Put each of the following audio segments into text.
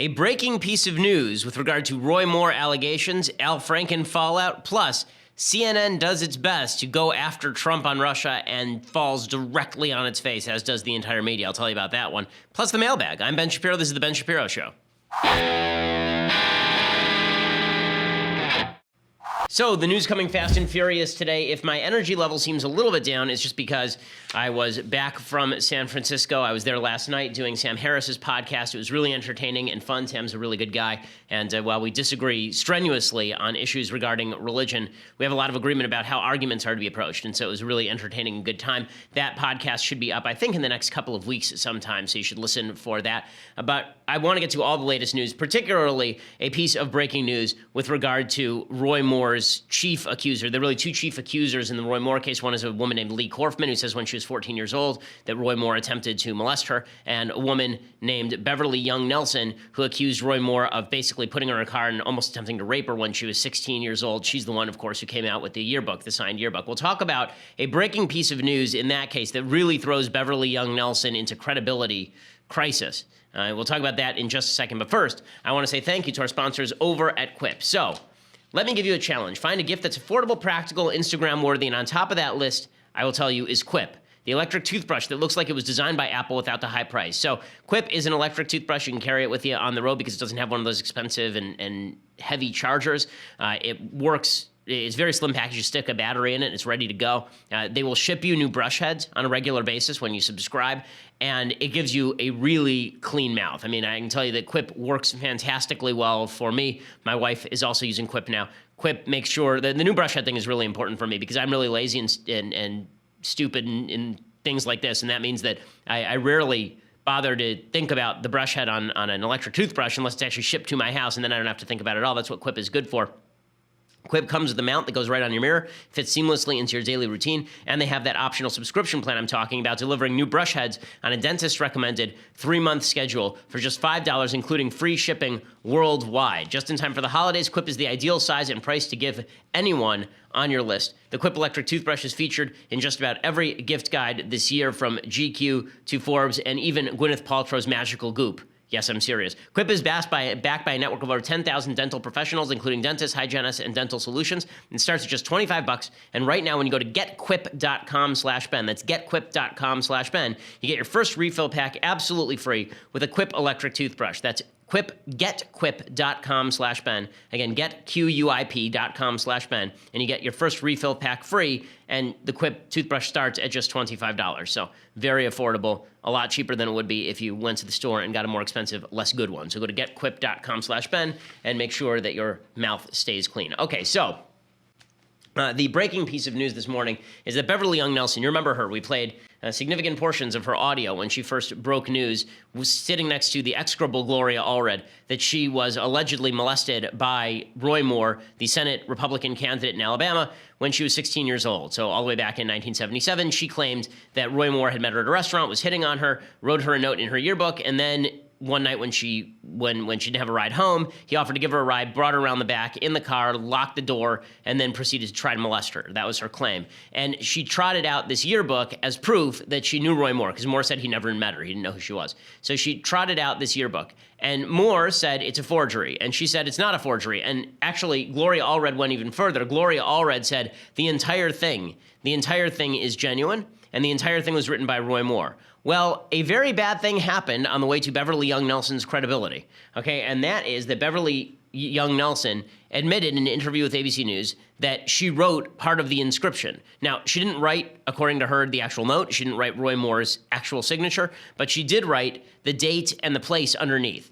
A breaking piece of news with regard to Roy Moore allegations, Al Franken fallout, plus CNN does its best to go after Trump on Russia and falls directly on its face, as does the entire media. I'll tell you about that one. Plus the mailbag. I'm Ben Shapiro. This is The Ben Shapiro Show. So the news coming fast and furious today. If my energy level seems a little bit down, it's just because I was back from San Francisco. I was there last night doing Sam Harris's podcast. It was really entertaining and fun. Sam's a really good guy. And while we disagree strenuously on issues regarding religion, we have a lot of agreement about how arguments are to be approached. And so it was a really entertaining and good time. That podcast should be up, I think, in the next couple of weeks sometime. So you should listen for that. But I want to get to all the latest news, particularly a piece of breaking news with regard to Roy Moore's chief accuser. There are really two chief accusers in the Roy Moore case. One is a woman named Lee Korfman, who says when she was 14 years old that Roy Moore attempted to molest her, and a woman named Beverly Young Nelson, who accused Roy Moore of basically putting her in a car and almost attempting to rape her when she was 16 years old. She's the one, of course, who came out with the yearbook, the signed yearbook. We'll talk about a breaking piece of news in that case that really throws Beverly Young Nelson into credibility crisis. We'll talk about that in just a second. But first, I want to say thank you to our sponsors over at Quip. So let me give you a challenge. Find a gift that's affordable, practical, Instagram worthy, and on top of that list, I will tell you, is Quip, the electric toothbrush that looks like it was designed by Apple without the high price. So Quip is an electric toothbrush. You can carry it with you on the road because it doesn't have one of those expensive and heavy chargers. It works. It's very slim package. You stick a battery in it, it's ready to go. They will ship you new brush heads on a regular basis when you subscribe, and it gives you a really clean mouth. I mean, I can tell you that Quip works fantastically well for me. My wife is also using Quip now. Quip makes sure that the new brush head thing is really important for me because I'm really lazy and stupid in things like this, and that means that I rarely bother to think about the brush head on an electric toothbrush unless it's actually shipped to my house, and then I don't have to think about it at all. That's what Quip is good for. Quip comes with a mount that goes right on your mirror, fits seamlessly into your daily routine, and they have that optional subscription plan I'm talking about, delivering new brush heads on a dentist-recommended 3-month schedule for just $5, including free shipping worldwide. Just in time for the holidays, Quip is the ideal size and price to give anyone on your list. The Quip electric toothbrush is featured in just about every gift guide this year, from GQ to Forbes and even Gwyneth Paltrow's Magical Goop. Yes, I'm serious. Quip is backed by a network of over 10,000 dental professionals, including dentists, hygienists, and dental solutions. It starts at just $25. And right now, when you go to getquip.com/Ben, that's getquip.com/Ben, you get your first refill pack absolutely free with a Quip electric toothbrush. That's getquip.com/Ben. Again, getquip.com/Ben, and you get your first refill pack free, and the Quip toothbrush starts at just $25. So very affordable, a lot cheaper than it would be if you went to the store and got a more expensive, less good one. So go to getquip.com/Ben and make sure that your mouth stays clean. Okay, so the breaking piece of news this morning is that Beverly Young Nelson, you remember her, we played significant portions of her audio when she first broke news, was sitting next to the execrable Gloria Allred, that she was allegedly molested by Roy Moore, the Senate Republican candidate in Alabama, when she was 16 years old. So all the way back in 1977, she claimed that Roy Moore had met her at a restaurant, was hitting on her, wrote her a note in her yearbook, and then one night when she didn't have a ride home, he offered to give her a ride, brought her around the back in the car, locked the door, and then proceeded to try to molest her. That was her claim. And she trotted out this yearbook as proof that she knew Roy Moore, because Moore said he never met her. He didn't know who she was. So she trotted out this yearbook. And Moore said it's a forgery. And she said it's not a forgery. And actually, Gloria Allred went even further. Gloria Allred said the entire thing is genuine, and the entire thing was written by Roy Moore. Well, a very bad thing happened on the way to Beverly Young Nelson's credibility, okay? And that is that Beverly Young Nelson admitted in an interview with ABC News that she wrote part of the inscription. Now, she didn't write, according to her, the actual note. She didn't write Roy Moore's actual signature, but she did write the date and the place underneath.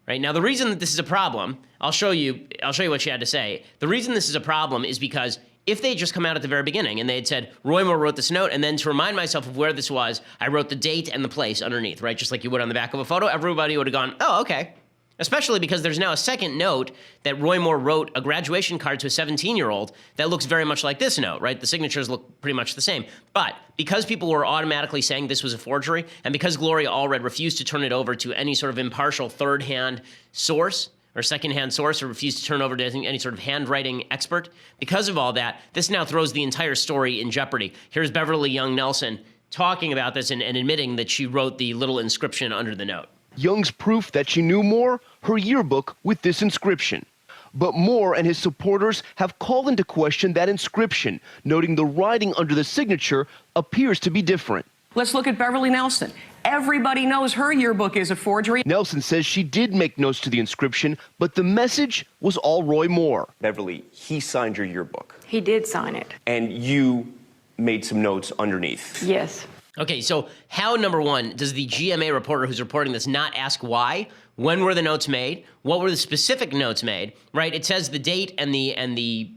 Right? Now, the reason that this is a problem, I'll show you what she had to say. The reason this is a problem is because if they had just come out at the very beginning and they had said, Roy Moore wrote this note, and then to remind myself of where this was, I wrote the date and the place underneath, right? Just like you would on the back of a photo, everybody would have gone, oh, okay. Especially because there's now a second note that Roy Moore wrote a graduation card to a 17-year-old that looks very much like this note, right? The signatures look pretty much the same. But because people were automatically saying this was a forgery, and because Gloria Allred refused to turn it over to any sort of impartial third-hand source, or secondhand source, or refused to turn over to any sort of handwriting expert. Because of all that, this now throws the entire story in jeopardy. Here's Beverly Young Nelson talking about this and admitting that she wrote the little inscription under the note. Young's proof that she knew more? Her yearbook with this inscription. But Moore and his supporters have called into question that inscription, noting the writing under the signature appears to be different. Let's look at Beverly Nelson. Everybody knows her yearbook is a forgery. Nelson says she did make notes to the inscription, but the message was all Roy Moore. Beverly, he signed your yearbook. He did sign it. And you made some notes underneath. Yes. Okay, so how, number one, does the GMA reporter who's reporting this not ask why? When were the notes made? What were the specific notes made? Right? It says the date and the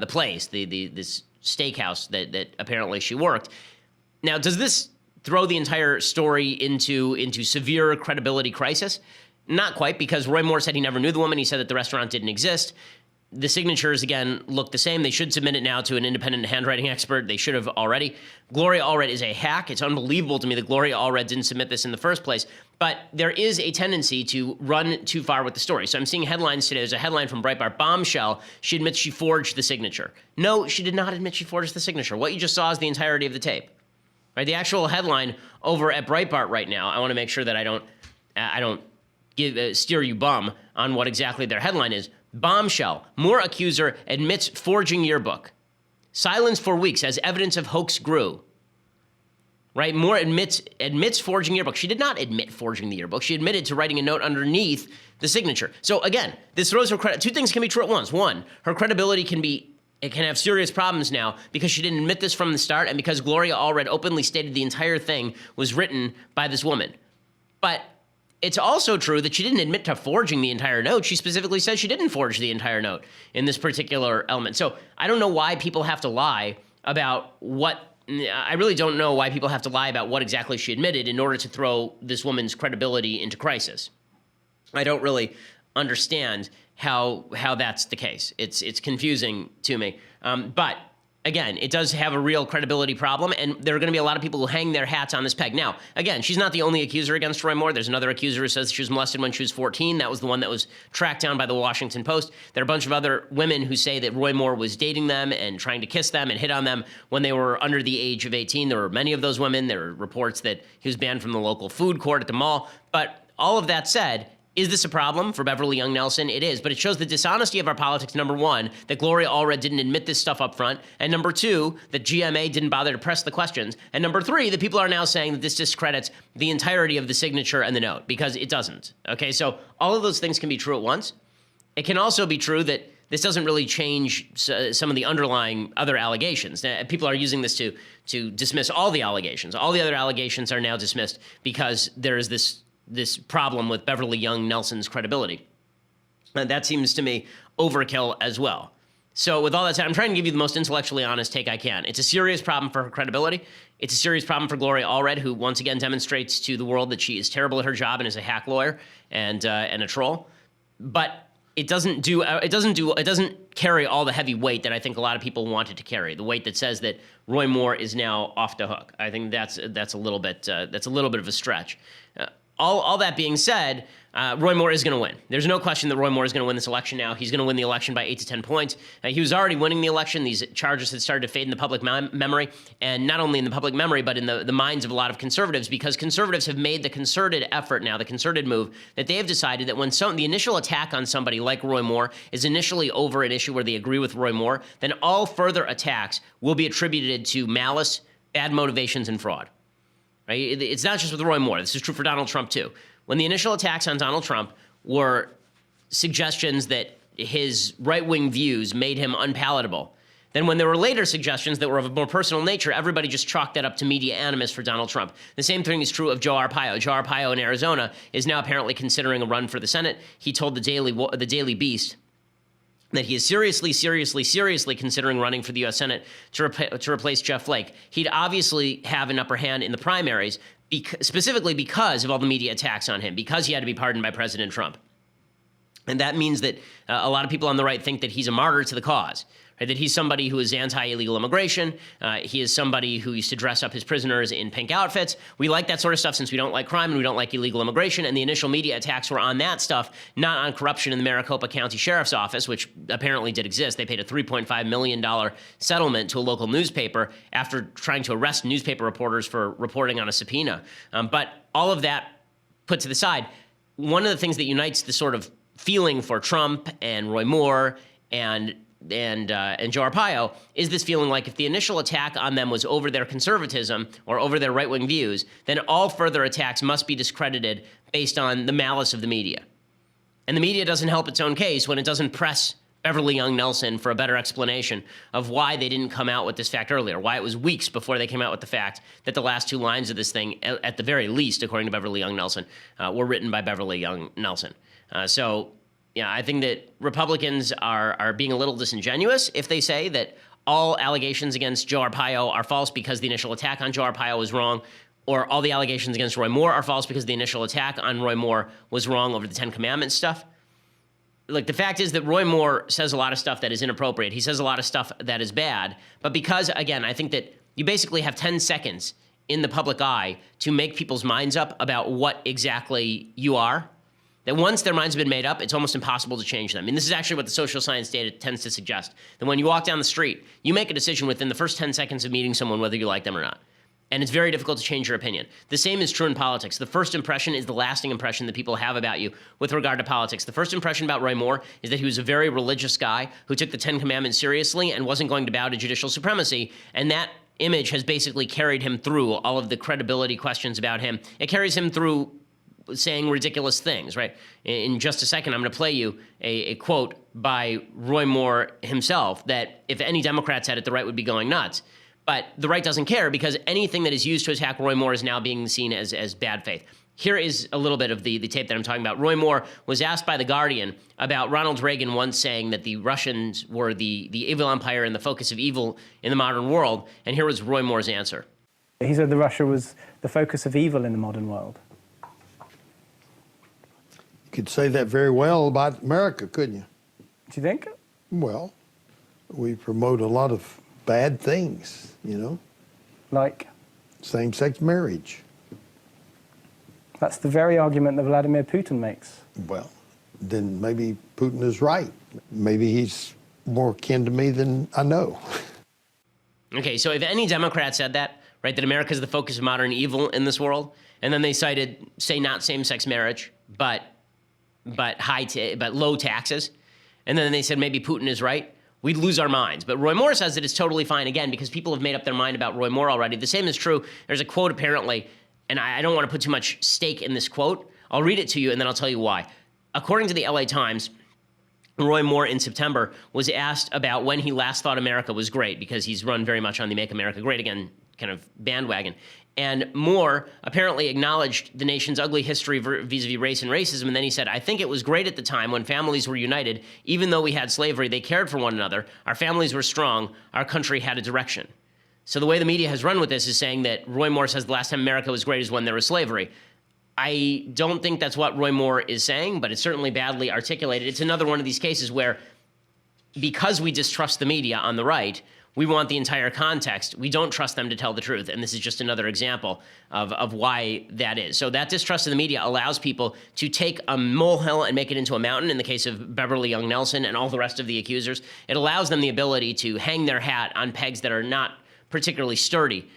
place, this steakhouse that apparently she worked. Now, does this throw the entire story into severe credibility crisis? Not quite, because Roy Moore said he never knew the woman. He said that the restaurant didn't exist. The signatures, again, look the same. They should submit it now to an independent handwriting expert. They should have already. Gloria Allred is a hack. It's unbelievable to me that Gloria Allred didn't submit this in the first place. But there is a tendency to run too far with the story. So I'm seeing headlines today. There's a headline from Breitbart. Bombshell, she admits she forged the signature. No, she did not admit she forged the signature. What you just saw is the entirety of the tape. Right? The actual headline over at Breitbart right now, I want to make sure that I don't steer you bum on what exactly their headline is. Bombshell, Moore accuser admits forging yearbook. Silence for weeks as evidence of hoax grew. Right? Moore admits forging yearbook. She did not admit forging the yearbook. She admitted to writing a note underneath the signature. So again, this throws her credit. Two things can be true at once. One, her credibility can have serious problems now because she didn't admit this from the start and because Gloria Allred openly stated the entire thing was written by this woman. But it's also true that she didn't admit to forging the entire note. She specifically says she didn't forge the entire note in this particular element. So I don't know why people have to lie about I really don't know why people have to lie about what exactly she admitted in order to throw this woman's credibility into crisis. I don't really understand how that's the case. It's confusing to me. But again, it does have a real credibility problem, and there are going to be a lot of people who hang their hats on this peg. Now, again, she's not the only accuser against Roy Moore. There's another accuser who says she was molested when she was 14. That was the one that was tracked down by the Washington Post. There are a bunch of other women who say that Roy Moore was dating them and trying to kiss them and hit on them when they were under the age of 18. There were many of those women. There were reports that he was banned from the local food court at the mall. But all of that said, is this a problem for Beverly Young Nelson? It is, but it shows the dishonesty of our politics, number one, that Gloria Allred didn't admit this stuff up front, and number two, that GMA didn't bother to press the questions, and number three, that people are now saying that this discredits the entirety of the signature and the note, because it doesn't. Okay, so all of those things can be true at once. It can also be true that this doesn't really change some of the underlying other allegations. People are using this to dismiss all the allegations. All the other allegations are now dismissed because there is this problem with Beverly Young Nelson's credibility. And that seems to me overkill as well. So with all that said, I'm trying to give you the most intellectually honest take I can. It's a serious problem for her credibility. It's a serious problem for Gloria Allred, who once again demonstrates to the world that she is terrible at her job and is a hack lawyer and a troll. But it doesn't carry all the heavy weight that I think a lot of people want it to carry. The weight that says that Roy Moore is now off the hook. I think that's a little bit of a stretch. All that being said, Roy Moore is going to win. There's no question that Roy Moore is going to win this election now. He's going to win the election by 8 to 10 points. He was already winning the election. These charges had started to fade in the public memory, and not only in the public memory, but in the minds of a lot of conservatives, because conservatives have made the concerted effort now, the concerted move, that they have decided that when the initial attack on somebody like Roy Moore is initially over an issue where they agree with Roy Moore, then all further attacks will be attributed to malice, bad motivations, and fraud. Right? It's not just with Roy Moore. This is true for Donald Trump, too. When the initial attacks on Donald Trump were suggestions that his right-wing views made him unpalatable, then when there were later suggestions that were of a more personal nature, everybody just chalked that up to media animus for Donald Trump. The same thing is true of Joe Arpaio. Joe Arpaio in Arizona is now apparently considering a run for the Senate. He told the Daily Beast that he is seriously considering running for the U.S. Senate to replace Jeff Flake. He'd obviously have an upper hand in the primaries, specifically because of all the media attacks on him, because he had to be pardoned by President Trump. And that means that a lot of people on the right think that he's a martyr to the cause, right? That he's somebody who is anti-illegal immigration. He is somebody who used to dress up his prisoners in pink outfits. We like that sort of stuff since we don't like crime and we don't like illegal immigration. And the initial media attacks were on that stuff, not on corruption in the Maricopa County Sheriff's Office, which apparently did exist. They paid a $3.5 million settlement to a local newspaper after trying to arrest newspaper reporters for reporting on a subpoena. But all of that put to the side, one of the things that unites the sort of feeling for Trump and Roy Moore and Joe Arpaio is this feeling like if the initial attack on them was over their conservatism or over their right-wing views, then all further attacks must be discredited based on the malice of the media. And the media doesn't help its own case when it doesn't press Beverly Young Nelson for a better explanation of why they didn't come out with this fact earlier, why it was weeks before they came out with the fact that the last two lines of this thing, at the very least, according to Beverly Young Nelson, were written by Beverly Young Nelson. So, yeah, I think that Republicans are being a little disingenuous if they say that all allegations against Joe Arpaio are false because the initial attack on Joe Arpaio was wrong, or all the allegations against Roy Moore are false because the initial attack on Roy Moore was wrong over the Ten Commandments stuff. Like, the fact is that Roy Moore says a lot of stuff that is inappropriate. He says a lot of stuff that is bad. But because, again, I think that you basically have 10 seconds in the public eye to make people's minds up about what exactly you are, that once their minds have been made up, it's almost impossible to change them. And this is actually what the social science data tends to suggest, that when you walk down the street, you make a decision within the first 10 seconds of meeting someone whether you like them or not. And it's very difficult to change your opinion. The same is true in politics. The first impression is the lasting impression that people have about you with regard to politics. The first impression about Roy Moore is that he was a very religious guy who took the Ten Commandments seriously and wasn't going to bow to judicial supremacy. And that image has basically carried him through all of the credibility questions about him. It carries him through saying ridiculous things, right? In just a second, I'm going to play you a quote by Roy Moore himself that if any Democrat said it, the right would be going nuts. But the right doesn't care because anything that is used to attack Roy Moore is now being seen as bad faith. Here is a little bit of the tape that I'm talking about. Roy Moore was asked by The Guardian about Ronald Reagan once saying that the Russians were the evil empire and the focus of evil in the modern world. And here was Roy Moore's answer. He said that Russia was the focus of evil in the modern world. You could say that very well about America, couldn't you? Do you think? Well, we promote a lot of bad things, you know, Like? same-sex marriage. That's the very argument that Vladimir Putin makes. Well, then maybe Putin is right. Maybe he's more kin to me than I know. Okay, so if any Democrat said that, right, that America is the focus of modern evil in this world, and then they cited, say, not same-sex marriage, but low taxes, and then they said maybe Putin is right, we'd lose our minds. But Roy Moore says that it's totally fine, again, because people have made up their mind about Roy Moore already. The same is true. There's a quote, apparently, and I don't want to put too much stake in this quote. I'll read it to you, and then I'll tell you why. According to the LA Times, Roy Moore in September was asked about when he last thought America was great, because he's run very much on the Make America Great Again kind of bandwagon. And Moore apparently acknowledged the nation's ugly history vis-a-vis race and racism, and then he said, I think it was great at the time when families were united. Even though we had slavery, they cared for one another. Our families were strong. Our country had a direction. So the way the media has run with this is saying that Roy Moore says the last time America was great is when there was slavery. I don't think that's what Roy Moore is saying, but it's certainly badly articulated. It's another one of these cases where, because we distrust the media on the right, we want the entire context. We don't trust them to tell the truth. And this is just another example of why that is. So that distrust of the media allows people to take a molehill and make it into a mountain, in the case of Beverly Young Nelson and all the rest of the accusers. It allows them the ability to hang their hat on pegs that are not particularly sturdy.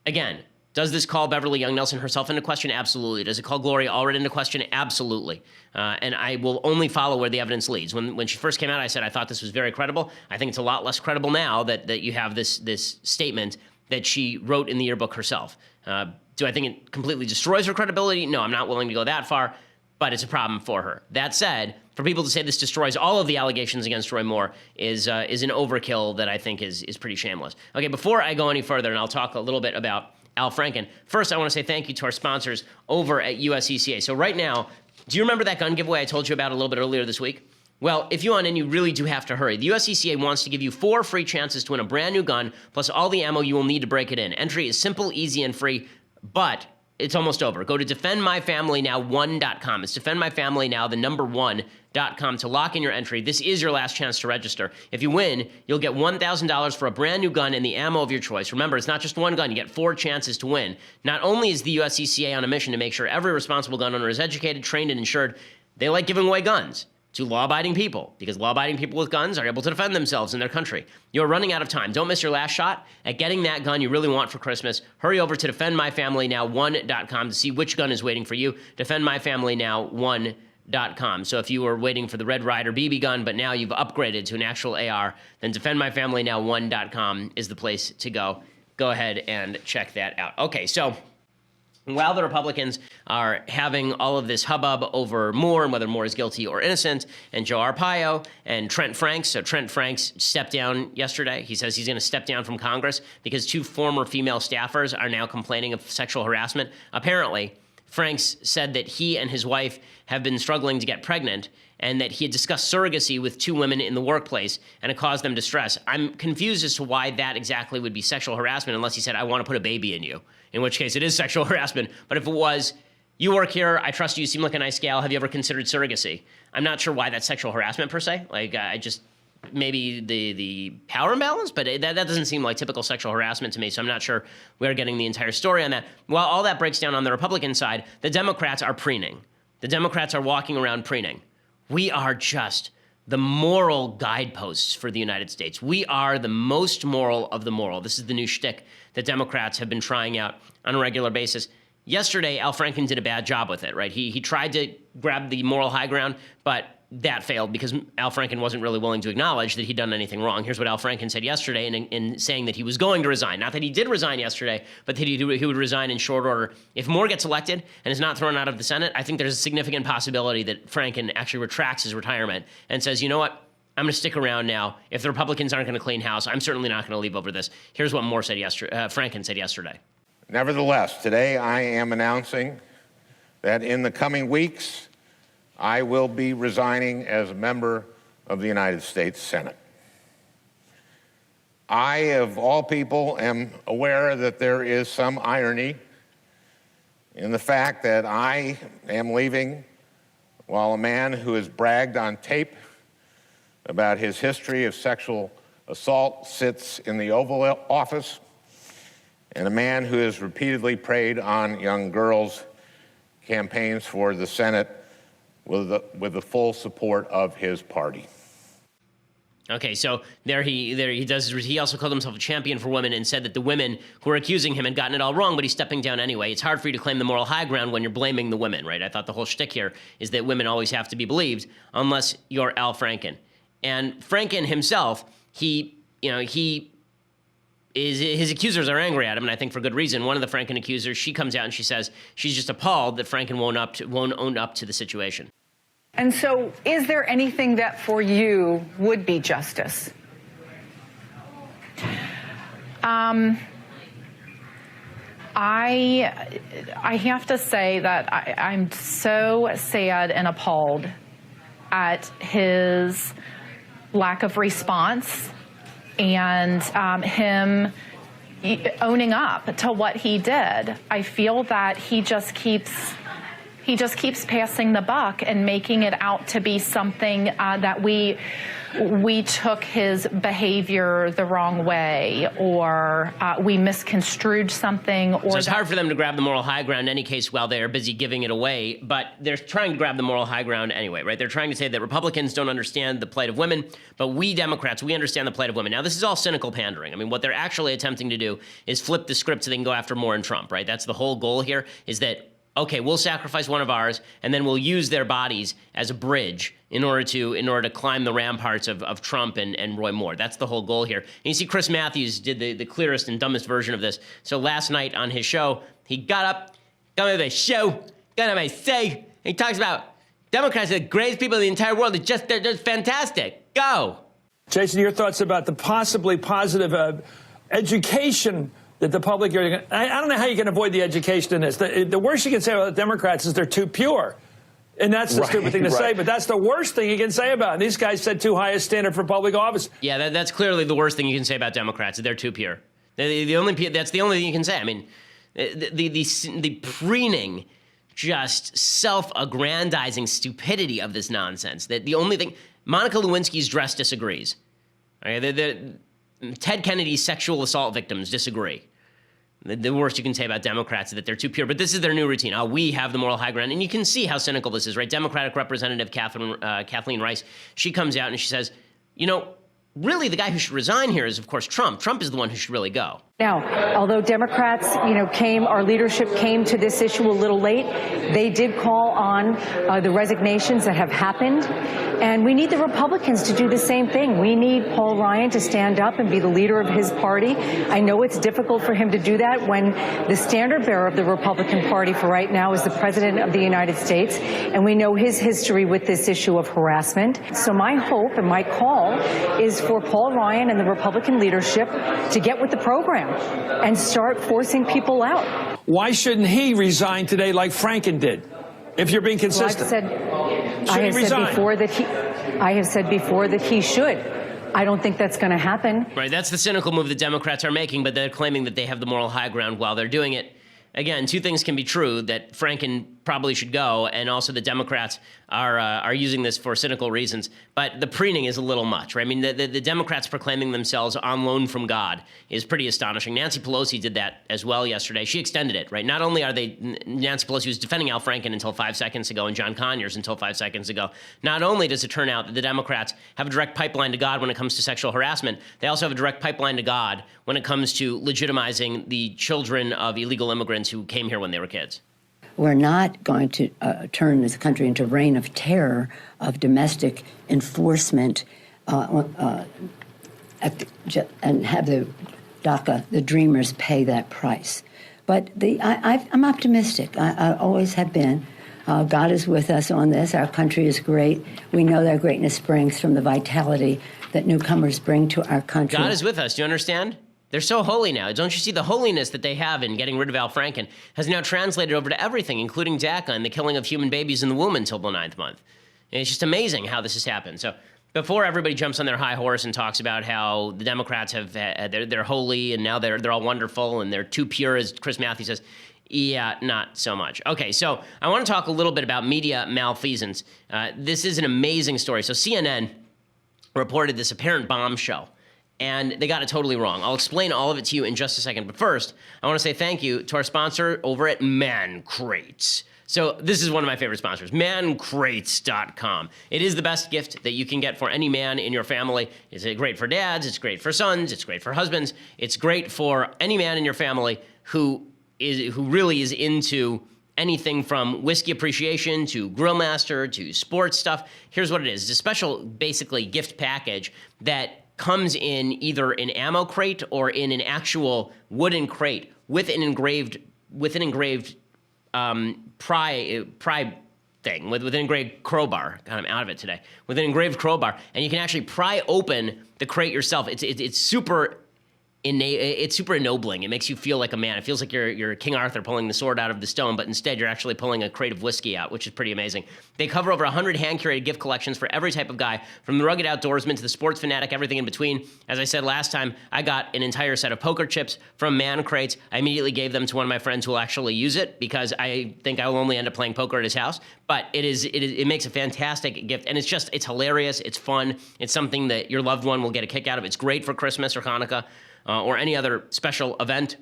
Again, does this call Beverly Young Nelson herself into question? Absolutely. Does it call Gloria Allred into question? Absolutely. And I will only follow where the evidence leads. When she first came out, I said I thought this was very credible. I think it's a lot less credible now that you have this statement that she wrote in the yearbook herself. Do I think it completely destroys her credibility? No, I'm not willing to go that far, but it's a problem for her. That said, for people to say this destroys all of the allegations against Roy Moore is an overkill that I think is pretty shameless. Okay, before I go any further, and I'll talk a little bit about Al Franken. First, I want to say thank you to our sponsors over at USCCA. So right now, do you remember that gun giveaway I told you about a little bit earlier this week? Well, if you want in, you really do have to hurry. The USCCA wants to give you 4 free chances to win a brand new gun, plus all the ammo you will need to break it in. Entry is simple, easy, and free, but it's almost over. Go to defendmyfamilynow1.com. It's defendmyfamilynow, the number 1.com to lock in your entry. This is your last chance to register. If you win, you'll get $1,000 for a brand new gun and the ammo of your choice. Remember, it's not just one gun. You get 4 chances to win. Not only is the USCCA on a mission to make sure every responsible gun owner is educated, trained, and insured, they like giving away guns. to law-abiding people, because law-abiding people with guns are able to defend themselves in their country. You're running out of time. Don't miss your last shot at getting that gun you really want for Christmas. Hurry over to defendmyfamilynow1.com to see which gun is waiting for you. Defendmyfamilynow1.com. So if you were waiting for the Red Ryder BB gun, but now you've upgraded to an actual AR, then defendmyfamilynow1.com is the place to go. Go ahead and check that out. Okay, so while the Republicans are having all of this hubbub over Moore and whether Moore is guilty or innocent, and Joe Arpaio and Trent Franks, so Trent Franks stepped down yesterday. He says he's going to step down from Congress because 2 former female staffers are now complaining of sexual harassment. Apparently, Franks said that he and his wife have been struggling to get pregnant and that he had discussed surrogacy with 2 women in the workplace and it caused them distress. I'm confused as to why that exactly would be sexual harassment unless he said, I want to put a baby in you, in which case it is sexual harassment. But if it was, you work here, I trust you, you seem like a nice gal, have you ever considered surrogacy? I'm not sure why that's sexual harassment per se. Like, maybe the power imbalance, but that doesn't seem like typical sexual harassment to me, so I'm not sure we're getting the entire story on that. While all that breaks down on the Republican side, the Democrats are preening. The Democrats are walking around preening. We are just the moral guideposts for the United States. We are the most moral of the moral. This is the new shtick that Democrats have been trying out on a regular basis. Yesterday, Al Franken did a bad job with it, right? He tried to grab the moral high ground, but that failed because Al Franken wasn't really willing to acknowledge that he'd done anything wrong. Here's what Al Franken said yesterday in saying that he was going to resign. Not that he did resign yesterday, but that he would resign in short order. If Moore gets elected and is not thrown out of the Senate, I think there's a significant possibility that Franken actually retracts his retirement and says, you know what, I'm going to stick around now. If the Republicans aren't going to clean house, I'm certainly not going to leave over this. Here's what Moore said Franken said yesterday. Nevertheless, today I am announcing that in the coming weeks, I will be resigning as a member of the United States Senate. I, of all people, am aware that there is some irony in the fact that I am leaving while a man who has bragged on tape about his history of sexual assault sits in the Oval Office, and a man who has repeatedly preyed on young girls campaigns for the Senate with the full support of his party. Okay, so there he does. He also called himself a champion for women and said that the women who were accusing him had gotten it all wrong, but he's stepping down anyway. It's hard for you to claim the moral high ground when you're blaming the women, right? I thought the whole shtick here is that women always have to be believed unless you're Al Franken. And Franken himself, his accusers are angry at him, and I think for good reason. One of the Franken accusers, she comes out and she says she's just appalled that Franken won't own up to the situation. And so, is there anything that for you would be justice? I have to say that I'm so sad and appalled at his lack of response and him owning up to what he did. I feel that he just keeps passing the buck and making it out to be something that we took his behavior the wrong way, or we misconstrued something. Or so it's hard for them to grab the moral high ground in any case while they're busy giving it away, but they're trying to grab the moral high ground anyway, right? They're trying to say that Republicans don't understand the plight of women, but we Democrats, we understand the plight of women. Now, this is all cynical pandering. I mean, what they're actually attempting to do is flip the script so they can go after Moore and Trump, right? That's the whole goal here, is that okay, we'll sacrifice one of ours, and then we'll use their bodies as a bridge in order to climb the ramparts of Trump and Roy Moore. That's the whole goal here. And you see Chris Matthews did the clearest and dumbest version of this. So last night on his show, he got up, got on the show, got on my say, and he talks about Democrats are the greatest people in the entire world. They're just fantastic. Go. Jason, your thoughts about the possibly positive education that the public are. I don't know how you can avoid the education in this. The worst you can say about the Democrats is they're too pure. And that's the stupid thing to say, but that's the worst thing you can say about them. These guys set too high a standard for public office. Yeah, that's clearly the worst thing you can say about Democrats. They're too pure. That's the only thing you can say. I mean, the preening, just self-aggrandizing stupidity of this nonsense. That the only thing, Monica Lewinsky's dress disagrees. Okay, Ted Kennedy's sexual assault victims disagree. The worst you can say about Democrats is that they're too pure. But this is their new routine. We have the moral high ground. And you can see how cynical this is, right? Democratic Representative Kathleen Rice, she comes out and she says, really the guy who should resign here is, of course, Trump. Trump is the one who should really go. Now, although Democrats, our leadership came to this issue a little late, they did call on the resignations that have happened. And we need the Republicans to do the same thing. We need Paul Ryan to stand up and be the leader of his party. I know it's difficult for him to do that when the standard bearer of the Republican Party for right now is the President of the United States. And we know his history with this issue of harassment. So my hope and my call is for Paul Ryan and the Republican leadership to get with the program and start forcing people out. Why shouldn't he resign today like Franken did? If you're being consistent. I have said before that he should. I don't think that's going to happen. Right, that's the cynical move the Democrats are making, but they're claiming that they have the moral high ground while they're doing it. Again, two things can be true, that Franken probably should go, and also the Democrats are using this for cynical reasons. But the preening is a little much, right? I mean, the Democrats proclaiming themselves on loan from God is pretty astonishing. Nancy Pelosi did that as well yesterday. She extended it, right? Not only are Nancy Pelosi was defending Al Franken until 5 seconds ago and John Conyers until 5 seconds ago. Not only does it turn out that the Democrats have a direct pipeline to God when it comes to sexual harassment, they also have a direct pipeline to God when it comes to legitimizing the children of illegal immigrants who came here when they were kids. We're not going to turn this country into a reign of terror, of domestic enforcement, and have the DACA, the dreamers, pay that price. But I'm optimistic. I always have been. God is with us on this. Our country is great. We know that greatness springs from the vitality that newcomers bring to our country. God is with us. Do you understand? They're so holy now. Don't you see the holiness that they have in getting rid of Al Franken has now translated over to everything, including DACA and the killing of human babies in the womb until the 9th month. And it's just amazing how this has happened. So before everybody jumps on their high horse and talks about how the Democrats they're holy and now they're all wonderful and they're too pure, as Chris Matthews says, yeah, not so much. Okay, so I want to talk a little bit about media malfeasance. This is an amazing story. So CNN reported this apparent bombshell, and they got it totally wrong. I'll explain all of it to you in just a second. But first, I want to say thank you to our sponsor over at Man Crates. So this is one of my favorite sponsors, mancrates.com. It is the best gift that you can get for any man in your family. It's great for dads, it's great for sons, it's great for husbands. It's great for any man in your family who really is into anything from whiskey appreciation to Grillmaster to sports stuff. Here's what it is. It's a special, basically, gift package that comes in either an ammo crate or in an actual wooden crate with an engraved pry thing, with an engraved crowbar. God, I'm out of it today. With an engraved crowbar, and you can actually pry open the crate yourself. It's super ennobling. It makes you feel like a man. It feels like you're King Arthur pulling the sword out of the stone, but instead you're actually pulling a crate of whiskey out, which is pretty amazing. They cover over 100 hand-curated gift collections for every type of guy, from the rugged outdoorsman to the sports fanatic, everything in between. As I said last time, I got an entire set of poker chips from Man Crates. I immediately gave them to one of my friends who will actually use it because I think I will only end up playing poker at his house. But it makes a fantastic gift, and it's hilarious, it's fun, it's something that your loved one will get a kick out of. It's great for Christmas or Hanukkah. Or any other special event.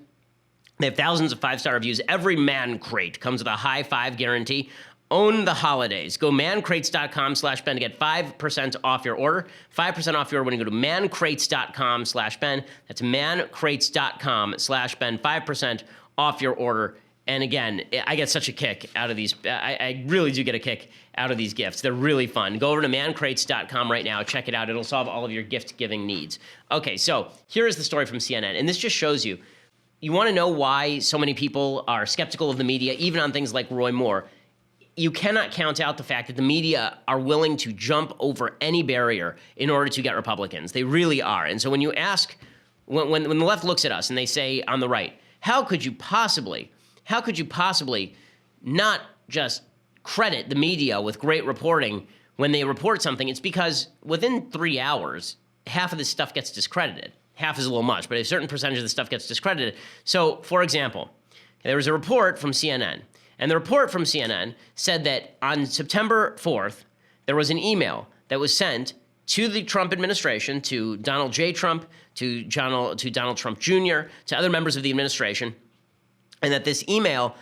They have thousands of 5-star reviews. Every Man Crate comes with a high 5 guarantee. Own the holidays. Go mancrates.com/Ben to get 5% off your order. 5% off your order when you go to mancrates.com/Ben. That's mancrates.com/Ben. 5% off your order. And again, I get such a kick out of these. I really do get a kick out of these gifts. They're really fun. Go over to mancrates.com right now. Check it out. It'll solve all of your gift-giving needs. Okay, so here is the story from CNN. And this just shows you want to know why so many people are skeptical of the media, even on things like Roy Moore. You cannot count out the fact that the media are willing to jump over any barrier in order to get Republicans. They really are. And so when you ask, when the left looks at us and they say on the right, how could you possibly not just credit the media with great reporting when they report something? It's because within 3 hours, half of this stuff gets discredited. Half is a little much, but a certain percentage of the stuff gets discredited. So, for example, there was a report from CNN, and the report from CNN said that on September 4th, there was an email that was sent to the Trump administration, to Donald J. Trump, to Donald Trump Jr., to other members of the administration, and that this email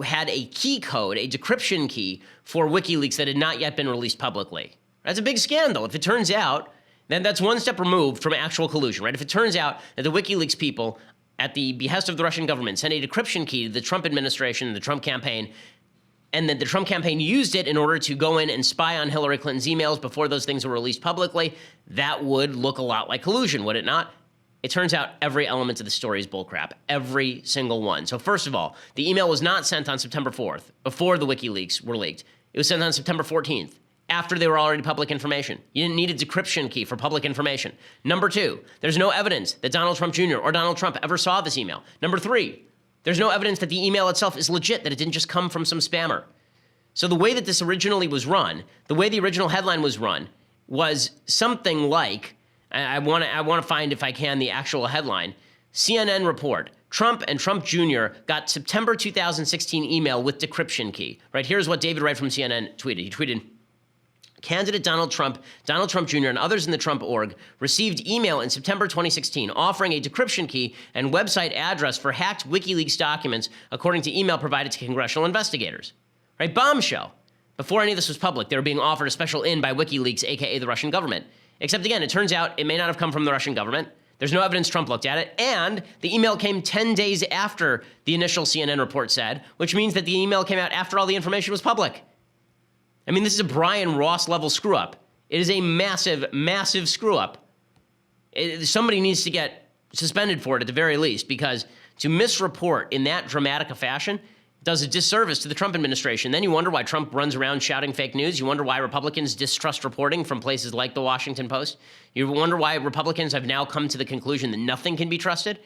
had a key code, a decryption key for WikiLeaks that had not yet been released publicly. That's a big scandal. If it turns out, then that's one step removed from actual collusion, right? If it turns out that the WikiLeaks people, at the behest of the Russian government, sent a decryption key to the Trump administration and the Trump campaign, and that the Trump campaign used it in order to go in and spy on Hillary Clinton's emails before those things were released publicly, that would look a lot like collusion, would it not? It turns out every element of the story is bullcrap, every single one. So first of all, the email was not sent on September 4th, before the WikiLeaks were leaked. It was sent on September 14th, after they were already public information. You didn't need a decryption key for public information. Number two, there's no evidence that Donald Trump Jr. or Donald Trump ever saw this email. Number three, there's no evidence that the email itself is legit, that it didn't just come from some spammer. So the way that this originally was run, the way the original headline was run, was something like, I want to find, if I can, the actual headline. CNN report, Trump and Trump Jr. got September 2016 email with decryption key. Right, here's what David Wright from CNN tweeted. He tweeted, candidate Donald Trump Jr., and others in the Trump org received email in September 2016 offering a decryption key and website address for hacked WikiLeaks documents, according to email provided to congressional investigators. Right, bombshell. Before any of this was public, they were being offered a special in by WikiLeaks, aka the Russian government. Except again, it turns out it may not have come from the Russian government. There's no evidence Trump looked at it, and the email came 10 days after the initial CNN report said, which means that the email came out after all the information was public. I mean, this is a Brian Ross level screw up. It is a massive, massive screw up. Somebody needs to get suspended for it at the very least, because to misreport in that dramatic a fashion does a disservice to the Trump administration. Then you wonder why Trump runs around shouting fake news. You wonder why Republicans distrust reporting from places like the Washington Post. You wonder why Republicans have now come to the conclusion that nothing can be trusted.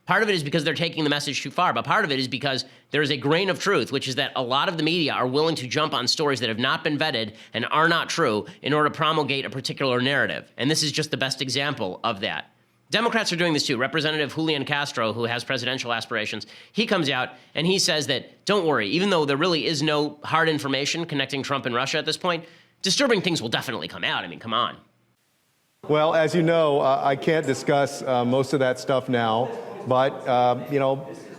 Part of it is because they're taking the message too far, but part of it is because there is a grain of truth, which is that a lot of the media are willing to jump on stories that have not been vetted and are not true in order to promulgate a particular narrative. And this is just the best example of that. Democrats are doing this too. Representative Julian Castro, who has presidential aspirations, he comes out and he says that, don't worry, even though there really is no hard information connecting Trump and Russia at this point, disturbing things will definitely come out. I mean, come on. Well, as you know, I can't discuss most of that stuff now, but,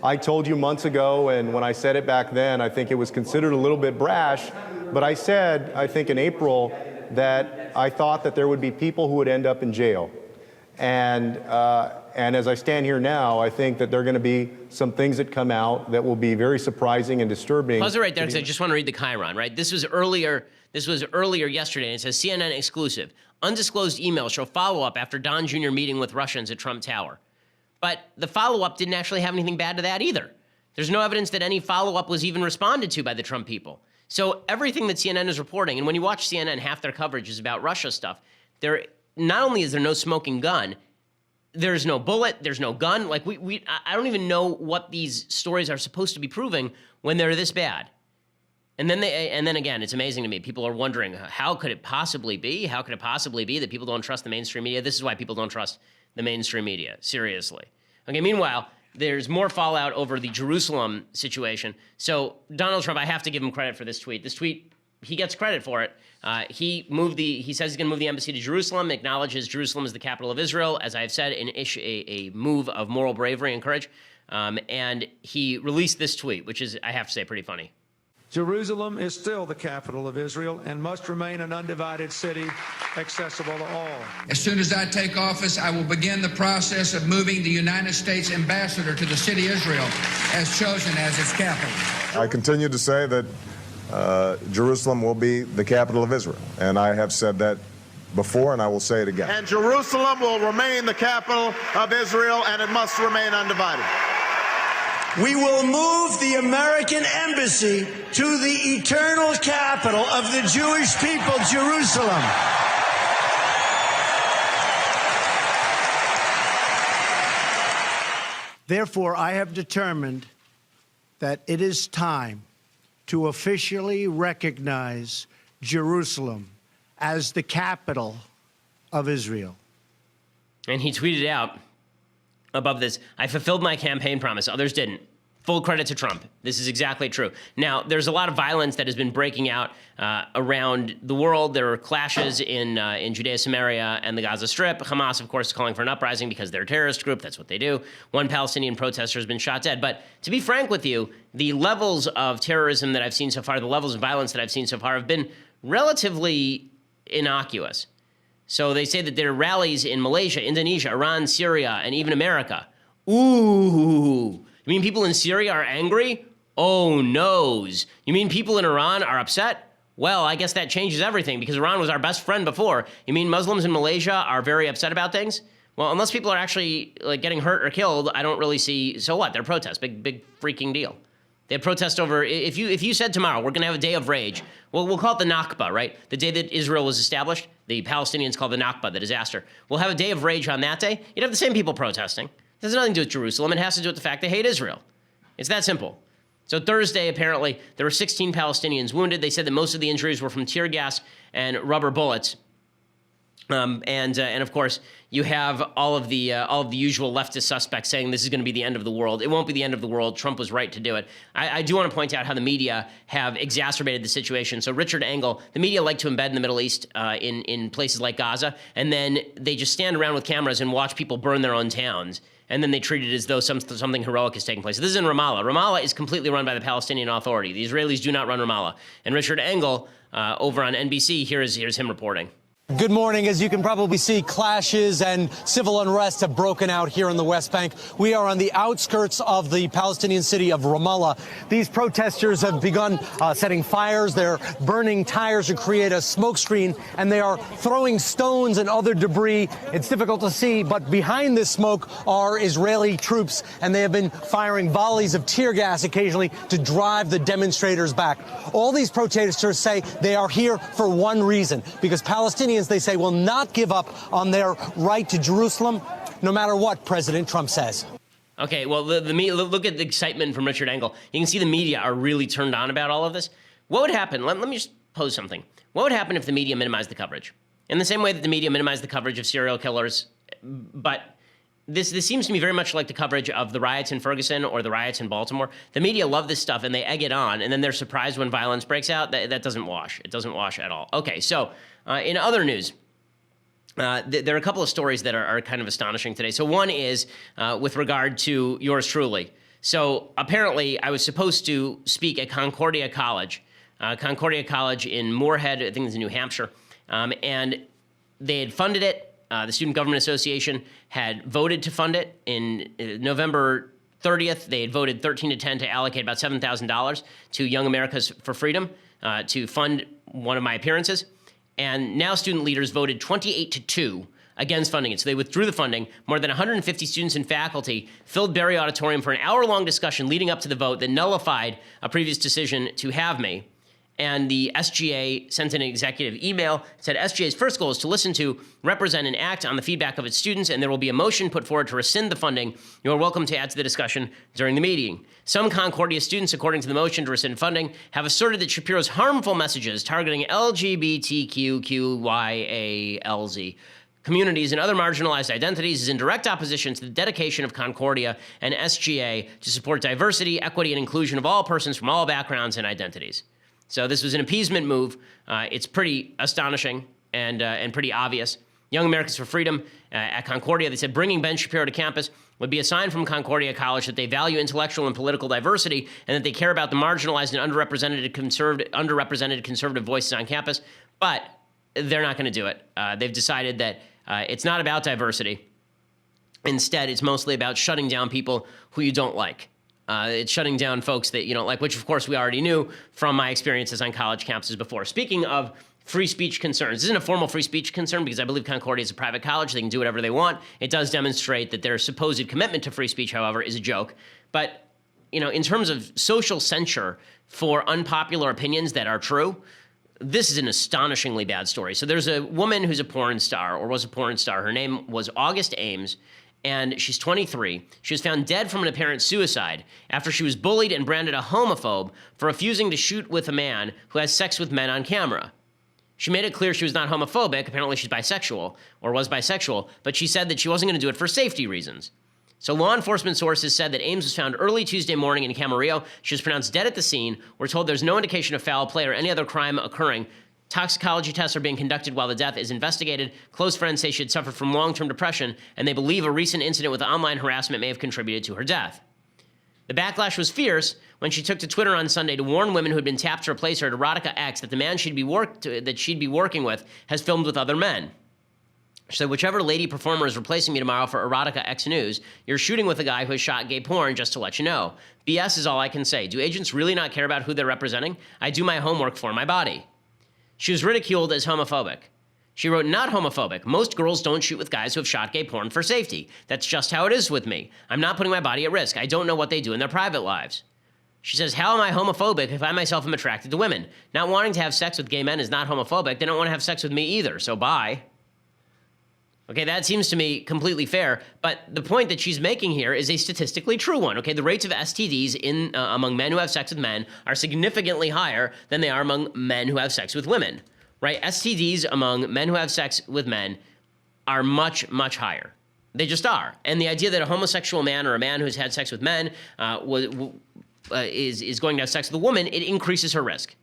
I told you months ago, and when I said it back then, I think it was considered a little bit brash, but I said, I think in April, that I thought that there would be people who would end up in jail. And as I stand here now, I think that there are going to be some things that come out that will be very surprising and disturbing. Pause it right there, because I just want to read the chyron, right? This was earlier yesterday, and it says CNN exclusive. Undisclosed emails show follow-up after Don Jr. meeting with Russians at Trump Tower. But the follow-up didn't actually have anything bad to that either. There's no evidence that any follow-up was even responded to by the Trump people. So everything that CNN is reporting, and when you watch CNN, half their coverage is about Russia stuff. Not only is there no smoking gun, there's no bullet, there's no gun. Like I don't even know what these stories are supposed to be proving when they're this bad. And then again, it's amazing to me. People are wondering, how could it possibly be? How could it possibly be that people don't trust the mainstream media? This is why people don't trust the mainstream media. Seriously. Okay. Meanwhile, there's more fallout over the Jerusalem situation. So Donald Trump, I have to give him credit for this tweet. This tweet, he gets credit for it. He says he's going to move the embassy to Jerusalem, acknowledges Jerusalem is the capital of Israel, as I've said, a move of moral bravery and courage. And he released this tweet, which is, I have to say, pretty funny. Jerusalem is still the capital of Israel and must remain an undivided city accessible to all. As soon as I take office, I will begin the process of moving the United States ambassador to the city of Israel as chosen as its capital. I continue to say that Jerusalem will be the capital of Israel, and I have said that before, and I will say it again. And Jerusalem will remain the capital of Israel, and it must remain undivided. We will move the American embassy to the eternal capital of the Jewish people, Jerusalem. Therefore, I have determined that it is time to officially recognize Jerusalem as the capital of Israel. And he tweeted out above this, I fulfilled my campaign promise. Others didn't. Full credit to Trump. This is exactly true. Now, there's a lot of violence that has been breaking out around the world. There are clashes in Judea, Samaria, and the Gaza Strip. Hamas, of course, is calling for an uprising because they're a terrorist group. That's what they do. One Palestinian protester has been shot dead. But to be frank with you, the levels of terrorism that I've seen so far, the levels of violence that I've seen so far have been relatively innocuous. So they say that there are rallies in Malaysia, Indonesia, Iran, Syria, and even America. Ooh. You mean people in Syria are angry? Oh, noes. You mean people in Iran are upset? Well, I guess that changes everything because Iran was our best friend before. You mean Muslims in Malaysia are very upset about things? Well, unless people are actually getting hurt or killed, I don't really see. So what? They're protests. Big freaking deal. They protest over. If you said tomorrow we're going to have a day of rage, well, we'll call it the Nakba, right? The day that Israel was established, the Palestinians call the Nakba, the disaster. We'll have a day of rage on that day. You'd have the same people protesting. It has nothing to do with Jerusalem. It has to do with the fact they hate Israel. It's that simple. So Thursday, apparently, there were 16 Palestinians wounded. They said that most of the injuries were from tear gas and rubber bullets. And of course, you have all of the usual leftist suspects saying this is going to be the end of the world. It won't be the end of the world. Trump was right to do it. I do want to point out how the media have exacerbated the situation. So Richard Engel, the media like to embed in the Middle East in places like Gaza, and then they just stand around with cameras and watch people burn their own towns. And then they treat it as though something heroic is taking place. This is in Ramallah. Ramallah is completely run by the Palestinian Authority. The Israelis do not run Ramallah. And Richard Engel, over on NBC, here's him reporting. Good morning. As you can probably see, clashes and civil unrest have broken out here in the West Bank. We are on the outskirts of the Palestinian city of Ramallah. These protesters have begun setting fires. They're burning tires to create a smoke screen, and they are throwing stones and other debris. It's difficult to see, but behind this smoke are Israeli troops, and they have been firing volleys of tear gas occasionally to drive the demonstrators back. All these protesters say they are here for one reason, because Palestinians, they say, will not give up on their right to Jerusalem, no matter what President Trump says. Okay, well, the media, look at the excitement from Richard Engel. You can see the media are really turned on about all of this. What would happen? Let me just pose something. What would happen if the media minimized the coverage? In the same way that the media minimized the coverage of serial killers, but this seems to me very much like the coverage of the riots in Ferguson or the riots in Baltimore. The media love this stuff and they egg it on, and then they're surprised when violence breaks out. That doesn't wash. It doesn't wash at all. Okay, so in other news, there are a couple of stories that are kind of astonishing today. So one is with regard to yours truly. So apparently I was supposed to speak at Concordia College in Moorhead, I think it's in New Hampshire, and they had funded it. The Student Government Association had voted to fund it. In November 30th, they had voted 13-10 to allocate about $7,000 to Young Americans for Freedom to fund one of my appearances. And now student leaders voted 28-2 against funding it. So they withdrew the funding. More than 150 students and faculty filled Berry Auditorium for an hour-long discussion leading up to the vote that nullified a previous decision to have me. And the SGA sent an executive email, said SGA's first goal is to listen to, represent, and act on the feedback of its students, and there will be a motion put forward to rescind the funding. You are welcome to add to the discussion during the meeting. Some Concordia students, according to the motion to rescind funding, have asserted that Shapiro's harmful messages targeting LGBTQQYALZ communities and other marginalized identities is in direct opposition to the dedication of Concordia and SGA to support diversity, equity, and inclusion of all persons from all backgrounds and identities. So this was an appeasement move. It's pretty astonishing and pretty obvious. Young Americans for Freedom at Concordia, they said bringing Ben Shapiro to campus would be a sign from Concordia College that they value intellectual and political diversity and that they care about the marginalized and underrepresented conservative voices on campus. But they're not going to do it. They've decided that it's not about diversity. Instead, it's mostly about shutting down people who you don't like. It's shutting down folks that you don't like, which, of course, we already knew from my experiences on college campuses before. Speaking of free speech concerns, this isn't a formal free speech concern because I believe Concordia is a private college. They can do whatever they want. It does demonstrate that their supposed commitment to free speech, however, is a joke. But, in terms of social censure for unpopular opinions that are true, this is an astonishingly bad story. So there's a woman who's a porn star, or was a porn star. Her name was August Ames. And she's 23. She was found dead from an apparent suicide after she was bullied and branded a homophobe for refusing to shoot with a man who has sex with men on camera. She made it clear she was not homophobic. Apparently she's bisexual, or was bisexual, but she said that she wasn't going to do it for safety reasons. So law enforcement sources said that Ames was found early Tuesday morning in Camarillo. She was pronounced dead at the scene. We're told there's no indication of foul play or any other crime occurring. Toxicology tests are being conducted while the death is investigated. Close friends say she had suffered from long-term depression, and they believe a recent incident with online harassment may have contributed to her death. The backlash was fierce when she took to Twitter on Sunday to warn women who had been tapped to replace her at Erotica X that the man she'd be working with has filmed with other men. She said, whichever lady performer is replacing me tomorrow for Erotica X News, you're shooting with a guy who has shot gay porn, just to let you know. BS is all I can say. Do agents really not care about who they're representing? I do my homework for my body. She was ridiculed as homophobic. She wrote, not homophobic. Most girls don't shoot with guys who have shot gay porn for safety. That's just how it is with me. I'm not putting my body at risk. I don't know what they do in their private lives. She says, how am I homophobic if I myself am attracted to women? Not wanting to have sex with gay men is not homophobic. They don't want to have sex with me either, so bye. Okay, that seems to me completely fair, but the point that she's making here is a statistically true one. Okay, the rates of STDs among men who have sex with men are significantly higher than they are among men who have sex with women, right? STDs among men who have sex with men are much, much higher. They just are. And the idea that a homosexual man or a man who's had sex with men is going to have sex with a woman, it increases her risk.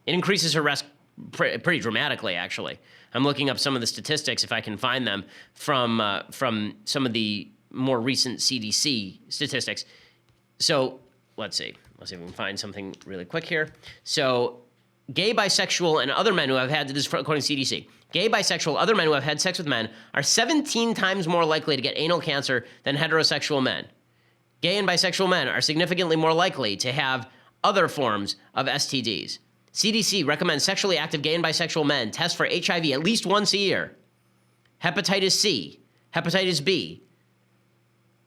It increases her risk pretty dramatically, actually. I'm looking up some of the statistics, if I can find them, from some of the more recent CDC statistics. So let's see if we can find something really quick here. So gay, bisexual, and other men who have had, this is according to CDC, gay, bisexual, other men who have had sex with men are 17 times more likely to get anal cancer than heterosexual men. Gay and bisexual men are significantly more likely to have other forms of STDs. CDC recommends sexually active gay and bisexual men test for HIV at least once a year. Hepatitis C, hepatitis B,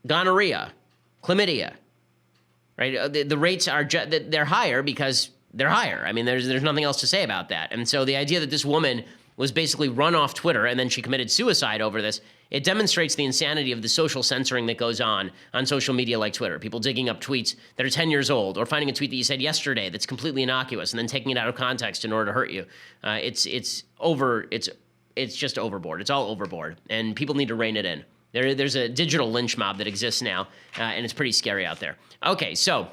gonorrhea, chlamydia, right? The rates are, they're higher because they're higher. I mean, there's nothing else to say about that. And so the idea that this woman was basically run off Twitter and then she committed suicide over this, it demonstrates the insanity of the social censoring that goes on social media like Twitter. People digging up tweets that are 10 years old or finding a tweet that you said yesterday that's completely innocuous and then taking it out of context in order to hurt you. It's just overboard. It's all overboard. And people need to rein it in. There's a digital lynch mob that exists now, and it's pretty scary out there. Okay, so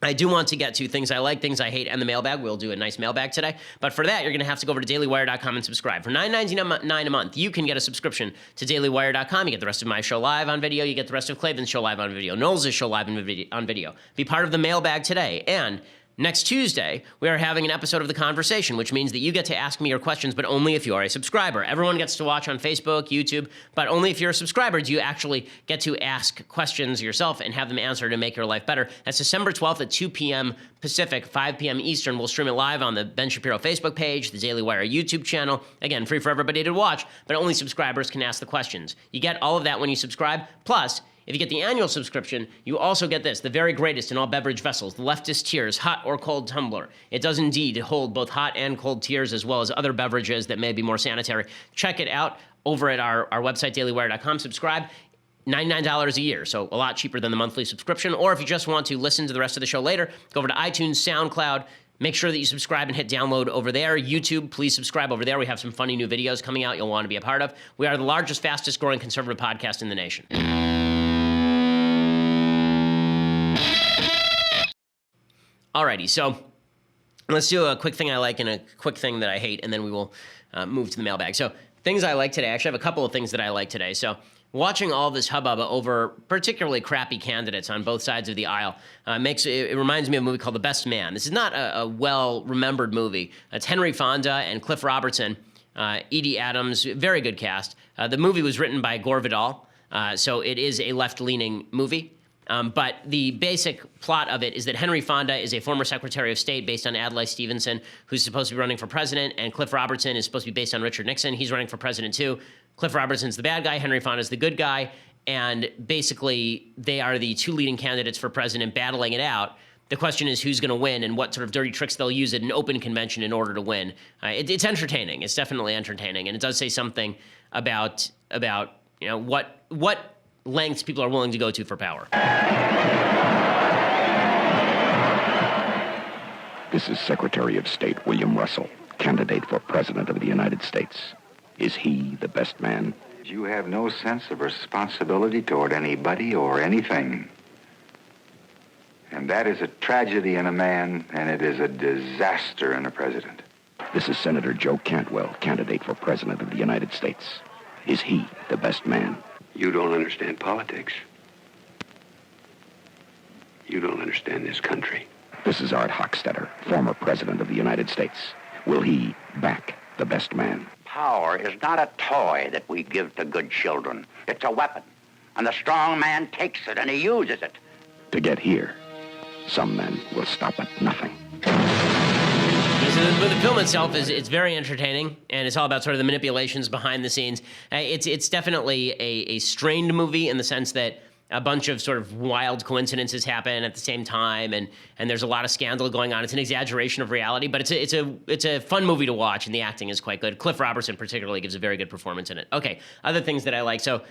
I do want to get to things I like, things I hate, and the mailbag. We'll do a nice mailbag today. But for that, you're going to have to go over to dailywire.com and subscribe. For $9.99 a month, you can get a subscription to dailywire.com. You get the rest of my show live on video. You get the rest of Clavin's show live on video. Knowles' show live on video. Be part of the mailbag today. And next Tuesday, we are having an episode of The Conversation, which means that you get to ask me your questions, but only if you are a subscriber. Everyone gets to watch on Facebook, YouTube, but only if you're a subscriber do you actually get to ask questions yourself and have them answered and make your life better. That's December 12th at 2 p.m. Pacific, 5 p.m. Eastern. We'll stream it live on the Ben Shapiro Facebook page, the Daily Wire YouTube channel. Again, free for everybody to watch, but only subscribers can ask the questions. You get all of that when you subscribe. Plus, if you get the annual subscription, you also get this, the very greatest in all beverage vessels, the Leftist Tears hot or cold tumbler. It does indeed hold both hot and cold tears as well as other beverages that may be more sanitary. Check it out over at our website, dailywire.com. Subscribe. $99 a year, so a lot cheaper than the monthly subscription. Or if you just want to listen to the rest of the show later, go over to iTunes, SoundCloud. Make sure that you subscribe and hit download over there. YouTube, please subscribe over there. We have some funny new videos coming out you'll want to be a part of. We are the largest, fastest growing conservative podcast in the nation. Alrighty, so let's do a quick thing I like and a quick thing that I hate, and then we will move to the mailbag. So things I like today, I actually have a couple of things that I like today. So watching all this hubbub over particularly crappy candidates on both sides of the aisle it reminds me of a movie called The Best Man. This is not a well-remembered movie. It's Henry Fonda and Cliff Robertson, Edie Adams, very good cast. The movie was written by Gore Vidal, so it is a left-leaning movie. But the basic plot of it is that Henry Fonda is a former Secretary of State based on Adlai Stevenson, who's supposed to be running for president, and Cliff Robertson is supposed to be based on Richard Nixon. He's running for president too. Cliff Robertson's the bad guy, Henry Fonda's the good guy, and basically they are the two leading candidates for president battling it out. The question is who's going to win and what sort of dirty tricks they'll use at an open convention in order to win. It's entertaining. It's definitely entertaining, and it does say something about what lengths people are willing to go to for power. This is Secretary of State William Russell, candidate for President of the United States. Is he the best man? You have no sense of responsibility toward anybody or anything. And that is a tragedy in a man, and it is a disaster in a president. This is Senator Joe Cantwell, candidate for President of the United States. Is he the best man? You don't understand politics. You don't understand this country. This is Art Hochstetter, former President of the United States. Will he back the best man? Power is not a toy that we give to good children. It's a weapon. And the strong man takes it and he uses it. To get here, some men will stop at nothing. But the film itself it's very entertaining, and it's all about sort of the manipulations behind the scenes. It's definitely a strained movie in the sense that a bunch of sort of wild coincidences happen at the same time, and there's a lot of scandal going on. It's an exaggeration of reality, but it's a fun movie to watch, and the acting is quite good. Cliff Robertson particularly gives a very good performance in it. Okay, other things that I like. So,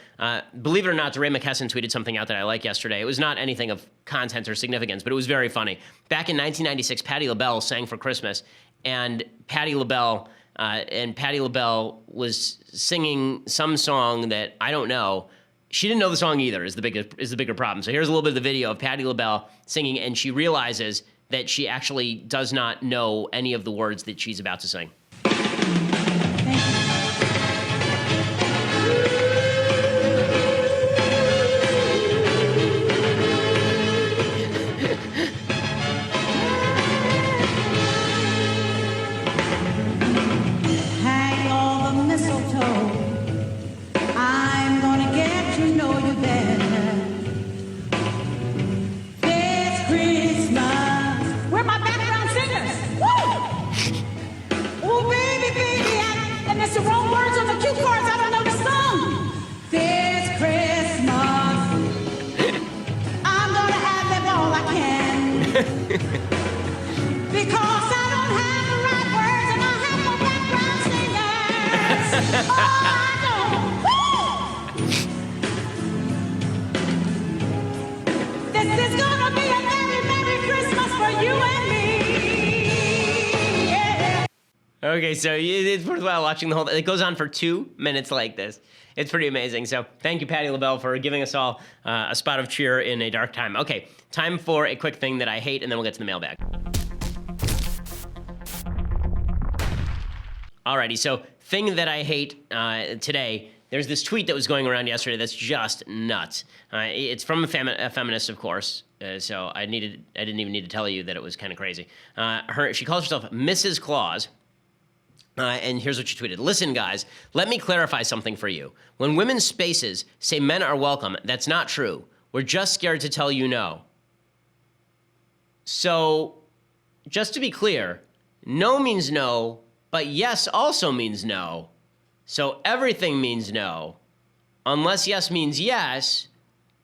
believe it or not, DeRay McKesson tweeted something out that I like yesterday. It was not anything of content or significance, but it was very funny. Back in 1996, Patti LaBelle sang for Christmas, and Patti LaBelle was singing some song that I don't know. She didn't know the song either, is the bigger problem. So here's a little bit of the video of Patti LaBelle singing, and she realizes that she actually does not know any of the words that she's about to sing. Hang all the mistletoe. I'm gonna get to know you better. This Christmas. Where are my background singers? Woo! Oh, baby, baby. And there's the wrong words on the cue cards. I don't know the song. This Christmas. I'm gonna have them all I can. Because I don't have the right words and I have no background singers. Oh, I don't. This is gonna be a very Merry Christmas for you and me. Yeah. Okay, so it's worthwhile watching the whole thing. It goes on for 2 minutes like this. It's pretty amazing. So thank you, Patti LaBelle, for giving us all a spot of cheer in a dark time. Okay, time for a quick thing that I hate, and then we'll get to the mailbag. Alrighty, so thing that I hate today. There's this tweet that was going around yesterday that's just nuts. It's from a feminist, of course, so I didn't even need to tell you that it was kind of crazy. She calls herself Mrs. Claus, and here's what she tweeted. Listen, guys, let me clarify something for you. When women's spaces say men are welcome, that's not true. We're just scared to tell you no. So, just to be clear, no means no, but yes also means no. So everything means no, unless yes means yes,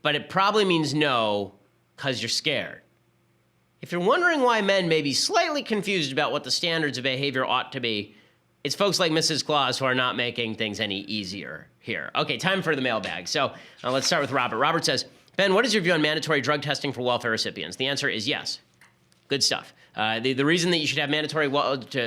but it probably means no because you're scared. If you're wondering why men may be slightly confused about what the standards of behavior ought to be, it's folks like Mrs. Claus who are not making things any easier here. Okay, time for the mailbag. So let's start with Robert. Robert says, Ben, what is your view on mandatory drug testing for welfare recipients? The answer is yes. Good stuff. The reason that you should have mandatory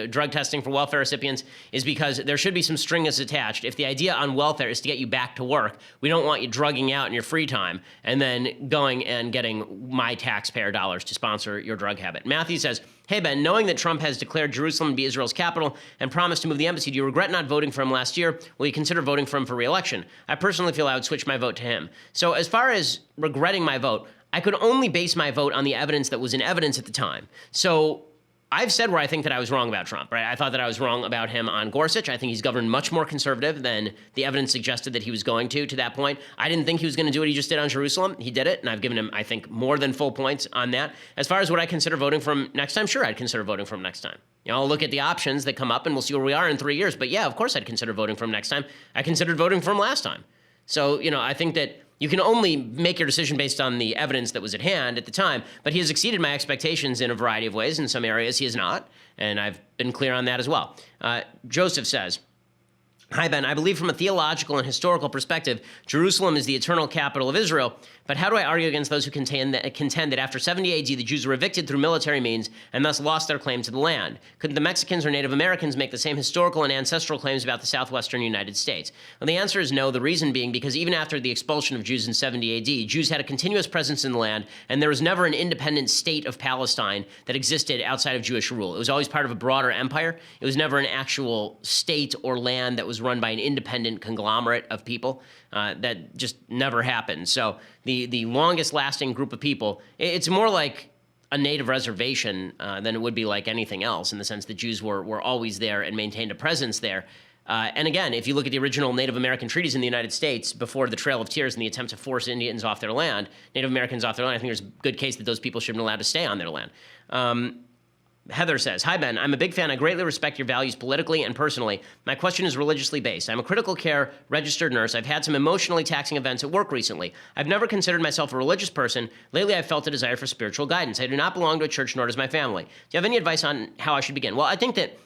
drug testing for welfare recipients is because there should be some strings attached. If the idea on welfare is to get you back to work, we don't want you drugging out in your free time and then going and getting my taxpayer dollars to sponsor your drug habit. Matthew says, hey, Ben, knowing that Trump has declared Jerusalem to be Israel's capital and promised to move the embassy, do you regret not voting for him last year? Will you consider voting for him for re-election? I personally feel I would switch my vote to him. So as far as regretting my vote, I could only base my vote on the evidence that was in evidence at the time. So I've said where I think that I was wrong about Trump, right? I thought that I was wrong about him on Gorsuch. I think he's governed much more conservative than the evidence suggested that he was going to that point. I didn't think he was going to do what he just did on Jerusalem. He did it, and I've given him, I think, more than full points on that. As far as would I consider voting for him next time? Sure, I'd consider voting for him next time. You know, I'll look at the options that come up, and we'll see where we are in 3 years. But yeah, of course I'd consider voting for him next time. I considered voting for him last time. So, you know, I think that you can only make your decision based on the evidence that was at hand at the time, but he has exceeded my expectations in a variety of ways. In some areas, he has not, and I've been clear on that as well. Joseph says, Hi, Ben. I believe from a theological and historical perspective, Jerusalem is the eternal capital of Israel. But how do I argue against those who contend that after 70 AD, the Jews were evicted through military means and thus lost their claim to the land? Couldn't the Mexicans or Native Americans make the same historical and ancestral claims about the southwestern United States? Well, the answer is no, the reason being because even after the expulsion of Jews in 70 AD, Jews had a continuous presence in the land, and there was never an independent state of Palestine that existed outside of Jewish rule. It was always part of a broader empire. It was never an actual state or land that was run by an independent conglomerate of people. That just never happened. So the longest lasting group of people, it's more like a native reservation than it would be like anything else, in the sense that Jews were always there and maintained a presence there. And again, if you look at the original Native American treaties in the United States before the Trail of Tears and the attempt to force Indians off their land, Native Americans off their land, I think there's a good case that those people should have been allowed to stay on their land. Heather says, hi, Ben. I'm a big fan. I greatly respect your values politically and personally. My question is religiously based. I'm a critical care registered nurse. I've had some emotionally taxing events at work recently. I've never considered myself a religious person. Lately, I've felt a desire for spiritual guidance. I do not belong to a church, nor does my family. Do you have any advice on how I should begin? Well, I think that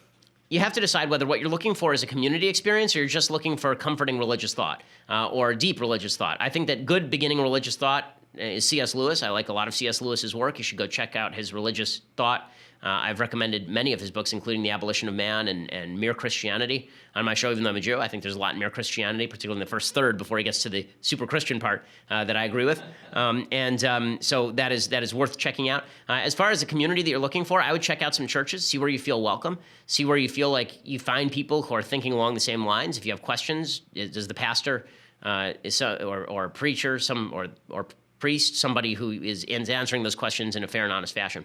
you have to decide whether what you're looking for is a community experience or you're just looking for comforting religious thought or deep religious thought. I think that good beginning religious thought is C.S. Lewis. I like a lot of C.S. Lewis's work. You should go check out his religious thought. I've recommended many of his books, including The Abolition of Man and Mere Christianity on my show, even though I'm a Jew. I think there's a lot in Mere Christianity, particularly in the first third before he gets to the super Christian part that I agree with. So that is worth checking out. As far as the community that you're looking for, I would check out some churches, see where you feel welcome, see where you feel like you find people who are thinking along the same lines. If you have questions, does the pastor or preacher or priest, somebody who is answering those questions in a fair and honest fashion?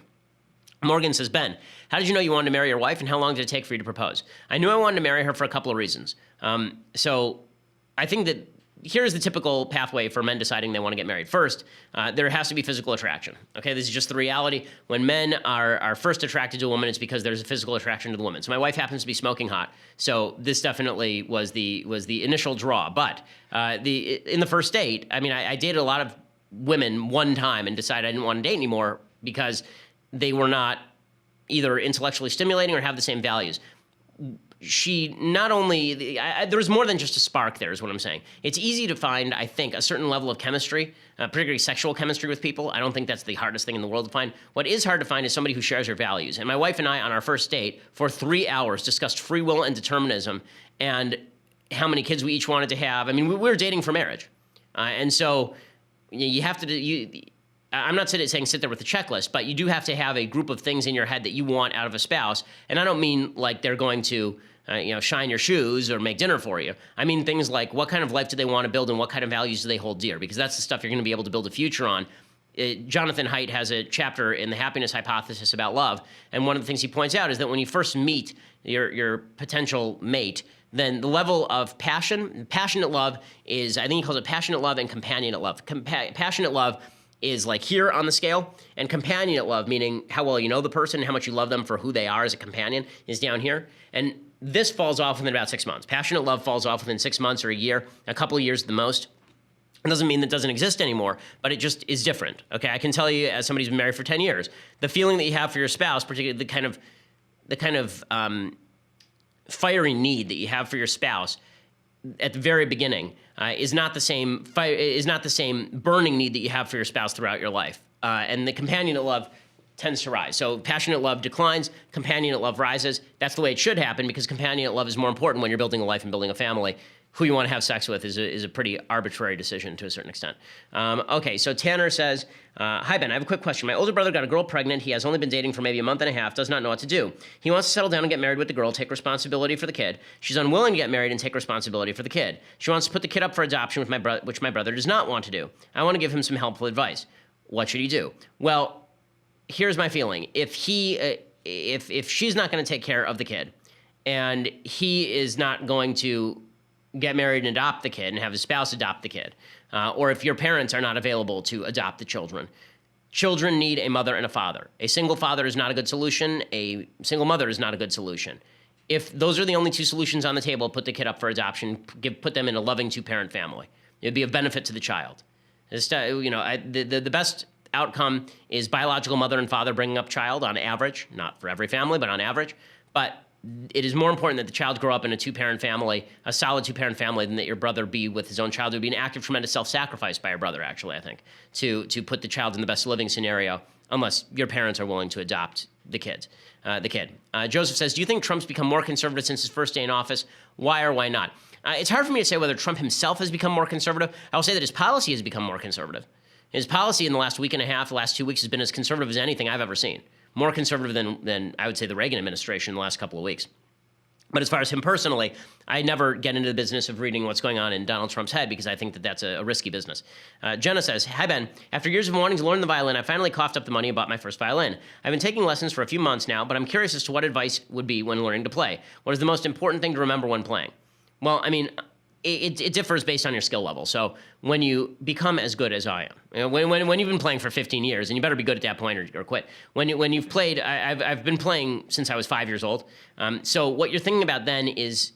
Morgan says, Ben, how did you know you wanted to marry your wife, and how long did it take for you to propose? I knew I wanted to marry her for a couple of reasons. So I think that here's the typical pathway for men deciding they want to get married. First, there has to be physical attraction. Okay, this is just the reality. When men are first attracted to a woman, it's because there's a physical attraction to the woman. So my wife happens to be smoking hot, so this definitely was the initial draw. But in the first date, I mean, I dated a lot of women one time and decided I didn't want to date anymore because they were not either intellectually stimulating or have the same values. She not only, there was more than just a spark there is what I'm saying. It's easy to find, I think, a certain level of chemistry, particularly sexual chemistry with people. I don't think that's the hardest thing in the world to find. What is hard to find is somebody who shares your values. And my wife and I, on our first date, for 3 hours, discussed free will and determinism and how many kids we each wanted to have. I mean, we were dating for marriage. And so you have to, I'm not saying sit there with a checklist, but you do have to have a group of things in your head that you want out of a spouse. And I don't mean like they're going to, shine your shoes or make dinner for you. I mean things like what kind of life do they want to build and what kind of values do they hold dear? Because that's the stuff you're going to be able to build a future on. Jonathan Haidt has a chapter in the Happiness Hypothesis about love. And one of the things he points out is that when you first meet your potential mate, then the level of passionate love is, I think he calls it passionate love and companionate love. Passionate love is like here on the scale, and companionate love, meaning how well you know the person, how much you love them for who they are as a companion, is down here. And this falls off within about 6 months. Passionate love falls off within 6 months or a year, a couple of years at the most. It doesn't mean that it doesn't exist anymore, but it just is different. Okay, I can tell you, as somebody who's been married for 10 years, the feeling that you have for your spouse, particularly the kind of fiery need that you have for your spouse at the very beginning is not the same burning need that you have for your spouse throughout your life. And the companionate love tends to rise. So passionate love declines, companionate love rises. That's the way it should happen because companionate love is more important when you're building a life and building a family. Who you want to have sex with is a pretty arbitrary decision to a certain extent. Okay, so Tanner says, hi, Ben, I have a quick question. My older brother got a girl pregnant. He has only been dating for maybe a month and a half, does not know what to do. He wants to settle down and get married with the girl, take responsibility for the kid. She's unwilling to get married and take responsibility for the kid. She wants to put the kid up for adoption, which my brother does not want to do. I want to give him some helpful advice. What should he do? Well, here's my feeling. If she's not going to take care of the kid and he is not going to get married and adopt the kid and have his spouse adopt the kid, or if your parents are not available to adopt the children. Children need a mother and a father. A single father is not a good solution. A single mother is not a good solution. If those are the only two solutions on the table, put the kid up for adoption, put them in a loving two-parent family. It would be of benefit to the child. The best outcome is biological mother and father bringing up child on average, not for every family, but on average. But it is more important that the child grow up in a two-parent family, a solid two-parent family, than that your brother be with his own child. It would be an act of tremendous self-sacrifice by your brother, actually, I think, to put the child in the best living scenario, unless your parents are willing to adopt the kid. Joseph says, do you think Trump's become more conservative since his first day in office? Why or why not? It's hard for me to say whether Trump himself has become more conservative. I will say that his policy has become more conservative. His policy in the last week and a half, the last 2 weeks, has been as conservative as anything I've ever seen. More conservative than I would say the Reagan administration in the last couple of weeks. But as far as him personally, I never get into the business of reading what's going on in Donald Trump's head because I think that that's a risky business. Jenna says, hi, Ben. After years of wanting to learn the violin, I finally coughed up the money and bought my first violin. I've been taking lessons for a few months now, but I'm curious as to what advice would be when learning to play. What is the most important thing to remember when playing? Well, I mean, it differs based on your skill level. So when you become as good as I am, when you've been playing for 15 years, and you better be good at that point or quit. When you've played, I've been playing since I was 5 years old. So what you're thinking about then is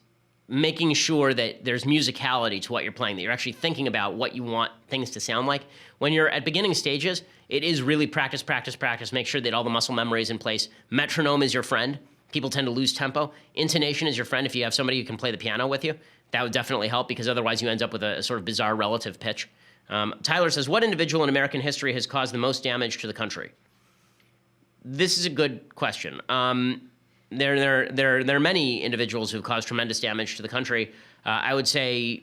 making sure that there's musicality to what you're playing, that you're actually thinking about what you want things to sound like. When you're at beginning stages, it is really practice, practice, practice. Make sure that all the muscle memory is in place. Metronome is your friend. People tend to lose tempo. Intonation is your friend if you have somebody who can play the piano with you. That would definitely help because otherwise you end up with a sort of bizarre relative pitch. Tyler says, what individual in American history has caused the most damage to the country? This is a good question. There are many individuals who have caused tremendous damage to the country. I would say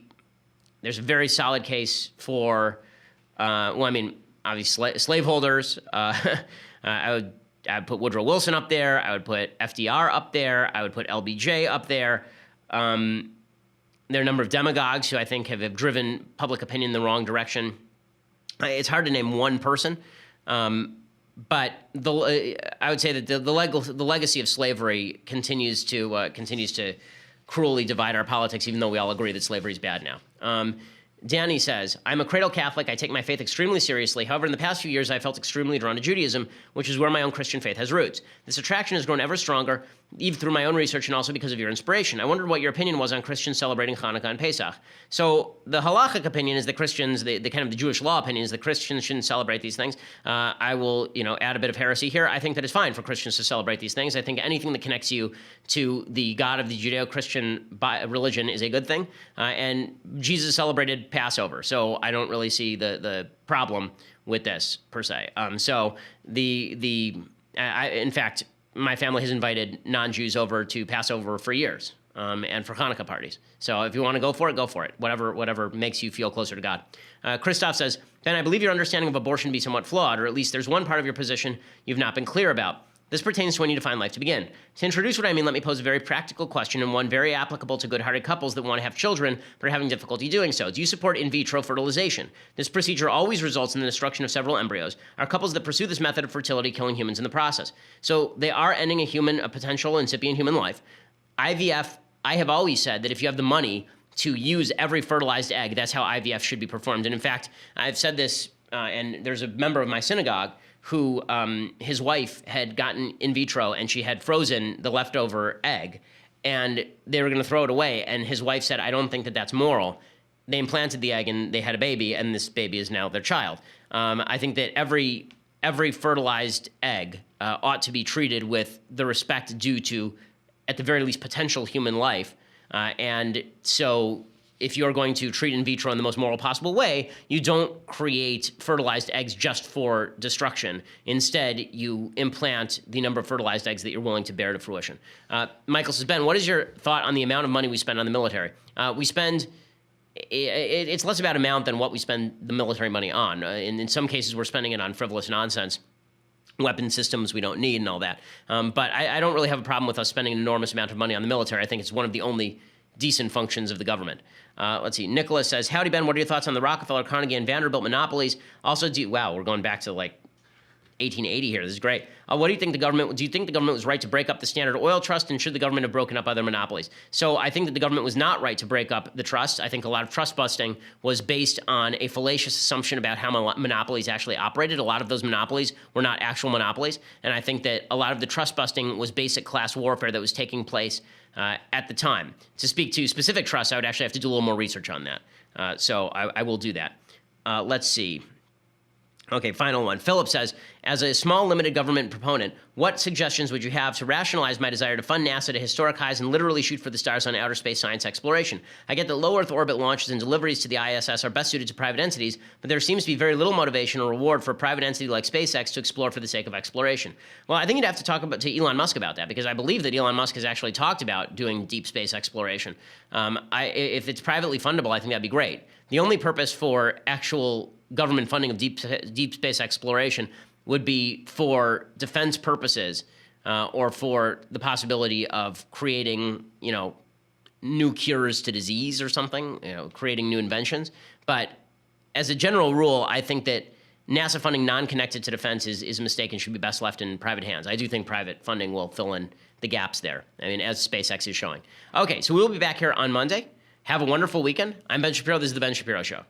there's a very solid case for, obviously slaveholders. I would put Woodrow Wilson up there. I would put FDR up there. I would put LBJ up there. There are a number of demagogues who I think have driven public opinion in the wrong direction. It's hard to name one person, but I would say that the legacy of slavery continues to cruelly divide our politics, even though we all agree that slavery is bad now. Danny says, I'm a cradle Catholic. I take my faith extremely seriously. However, in the past few years, I felt extremely drawn to Judaism, which is where my own Christian faith has roots. This attraction has grown ever stronger, even through my own research and also because of your inspiration. I wondered what your opinion was on Christians celebrating Hanukkah and Pesach. So the halachic opinion is that Christians, the kind of the Jewish law opinion is that Christians shouldn't celebrate these things. I will, add a bit of heresy here. I think that it's fine for Christians to celebrate these things. I think anything that connects you to the God of the Judeo-Christian religion is a good thing. And Jesus celebrated Passover, so I don't really see the problem with this per se. In fact, my family has invited non-Jews over to Passover for years, and for Hanukkah parties. So if you want to go for it, go for it. Whatever makes you feel closer to God. Christoph says, Ben, I believe your understanding of abortion to be somewhat flawed, or at least there's one part of your position you've not been clear about. This pertains to when you define life to begin. To introduce what I mean, let me pose a very practical question and one very applicable to good-hearted couples that want to have children but are having difficulty doing so. Do you support in vitro fertilization? This procedure always results in the destruction of several embryos. Are couples that pursue this method of fertility killing humans in the process? So they are ending a potential incipient human life. IVF, I have always said that if you have the money to use every fertilized egg, that's how IVF should be performed. And in fact, I've said this, and there's a member of my synagogue who his wife had gotten in vitro and she had frozen the leftover egg and they were going to throw it away. And his wife said, I don't think that that's moral. They implanted the egg and they had a baby and this baby is now their child. I think that every fertilized egg ought to be treated with the respect due to, at the very least, potential human life. And so if you're going to treat in vitro in the most moral possible way, you don't create fertilized eggs just for destruction. Instead, you implant the number of fertilized eggs that you're willing to bear to fruition. Michael says, Ben, what is your thought on the amount of money we spend on the military? It's less about amount than what we spend the military money on. In some cases, we're spending it on frivolous nonsense, weapon systems we don't need and all that. But I don't really have a problem with us spending an enormous amount of money on the military. I think it's one of the only decent functions of the government. Let's see. Nicholas says, howdy, Ben. What are your thoughts on the Rockefeller, Carnegie, and Vanderbilt monopolies? Also, wow, we're going back to like 1880 here. This is great. What do you think do you think the government was right to break up the Standard Oil Trust, and should the government have broken up other monopolies? So I think that the government was not right to break up the trust. I think a lot of trust busting was based on a fallacious assumption about how monopolies actually operated. A lot of those monopolies were not actual monopolies. And I think that a lot of the trust busting was basic class warfare that was taking place at the time. To speak to specific trusts, I would actually have to do a little more research on that. So I will do that. Let's see. Okay, final one. Philip says, as a small limited government proponent, what suggestions would you have to rationalize my desire to fund NASA to historic highs and literally shoot for the stars on outer space science exploration? I get that low Earth orbit launches and deliveries to the ISS are best suited to private entities, but there seems to be very little motivation or reward for a private entity like SpaceX to explore for the sake of exploration. Well, I think you'd have to talk to Elon Musk about that, because I believe that Elon Musk has actually talked about doing deep space exploration. If it's privately fundable, I think that'd be great. The only purpose for actual government funding of deep space exploration would be for defense purposes, or for the possibility of creating, new cures to disease or something, creating new inventions. But as a general rule, I think that NASA funding non-connected to defense is a mistake and should be best left in private hands. I do think private funding will fill in the gaps there, as SpaceX is showing. Okay, so we will be back here on Monday. Have a wonderful weekend. I'm Ben Shapiro. This is The Ben Shapiro Show.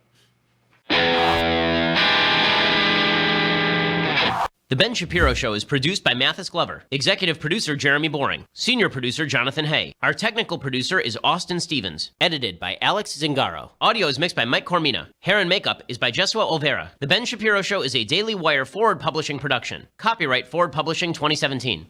The Ben Shapiro Show is produced by Mathis Glover, executive producer Jeremy Boring, senior producer Jonathan Hay. Our technical producer is Austin Stevens, edited by Alex Zingaro. Audio is mixed by Mike Cormina. Hair and makeup is by Jesua Olvera. The Ben Shapiro Show is a Daily Wire Forward Publishing production. Copyright Forward Publishing 2017.